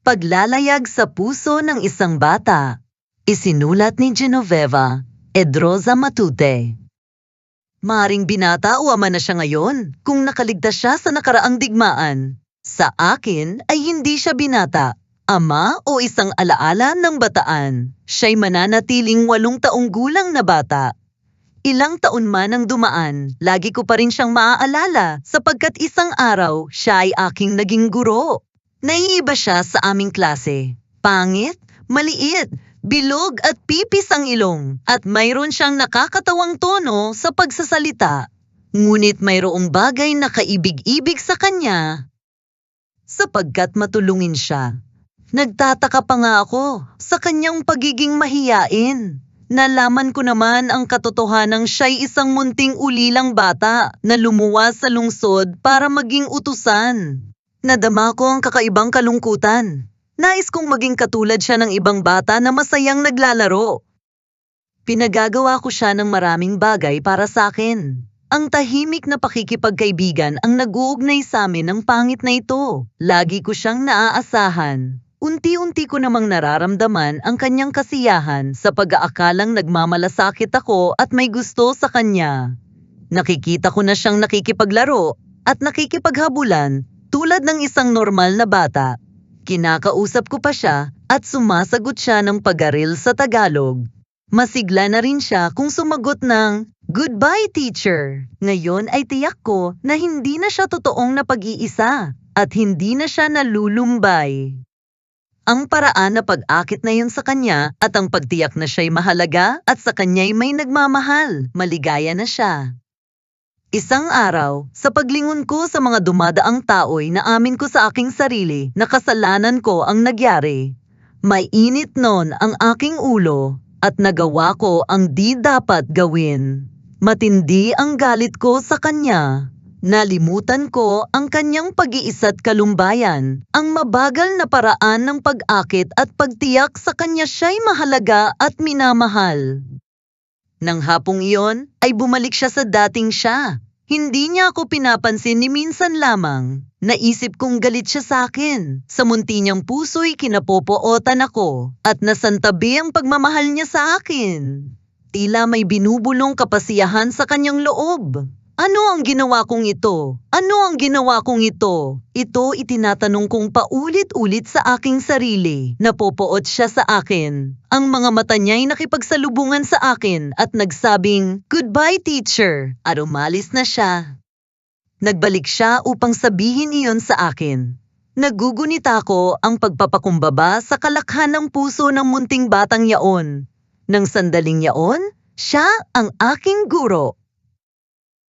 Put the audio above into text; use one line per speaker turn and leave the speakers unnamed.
Paglalayag sa puso ng isang bata. Isinulat ni Genoveva Edroza Matute. Maring binata o ama na siya ngayon kung nakaligtas siya sa nakaraang digmaan. Sa akin ay hindi siya binata, ama o isang alaala ng bataan. Siya'y mananatiling 8 taong gulang na bata. Ilang taon man ang dumaan, lagi ko pa rin siyang maaalala sapagkat isang araw siya ay aking naging guro. Naiiba siya sa aming klase. Pangit, maliit, bilog at pipis ang ilong at mayroon siyang nakakatawang tono sa pagsasalita. Ngunit mayroong bagay na kaibig-ibig sa kanya sapagkat matulungin siya. Nagtataka pa nga ako sa kanyang pagiging mahiyain. Nalaman ko naman ang katotohanang siya'y isang munting ulilang bata na lumuwas sa lungsod para maging utusan. Nadama ko ang kakaibang kalungkutan. Nais kong maging katulad siya ng ibang bata na masayang naglalaro. Pinagagawa ko siya ng maraming bagay para sa akin. Ang tahimik na pakikipagkaibigan ang nag-uugnay sa amin ng pangit na ito. Lagi ko siyang naaasahan. Unti-unti ko namang nararamdaman ang kanyang kasiyahan sa pag-aakalang nagmamalasakit ako at may gusto sa kanya. Nakikita ko na siyang nakikipaglaro at nakikipaghabulan tulad ng isang normal na bata. Kinakausap ko pa siya at sumasagot siya ng pagaril sa Tagalog. Masigla na rin siya kung sumagot ng, "Goodbye, teacher." Ngayon ay tiyak ko na hindi na siya totoong napag-iisa at hindi na siya nalulumbay. Ang paraan na pag-akit na yun sa kanya at ang pagtiyak na siya'y mahalaga at sa kanya'y may nagmamahal, maligaya na siya. Isang araw, sa paglingon ko sa mga dumadaang tao'y naamin ko sa aking sarili na kasalanan ko ang nagyari. May init nun ang aking ulo at nagawa ko ang di dapat gawin. Matindi ang galit ko sa kanya. Nalimutan ko ang kanyang pag-iisa't kalumbayan, ang mabagal na paraan ng pag-akit at pagtiyak sa kanya siya'y mahalaga at minamahal. Nang hapong iyon, ay bumalik siya sa dating siya. Hindi niya ako pinapansin ni minsan lamang. Naisip kong galit siya sa akin. Sa munti niyang puso'y kinapopootan ako at nasantabi ang pagmamahal niya sa akin. Tila may binubulong kapasiyahan sa kanyang loob. Ano ang ginawa kong ito? Ano ang ginawa kong ito? Ito itinatanong kong paulit-ulit sa aking sarili. Napopoot siya sa akin. Ang mga mata niya'y nakipagsalubungan sa akin at nagsabing, "Goodbye, teacher." At umalis na siya. Nagbalik siya upang sabihin iyon sa akin. Nagugunita ko ang pagpapakumbaba sa kalakhan ng puso ng munting batang yaon. Nang sandaling yaon, siya ang aking guro.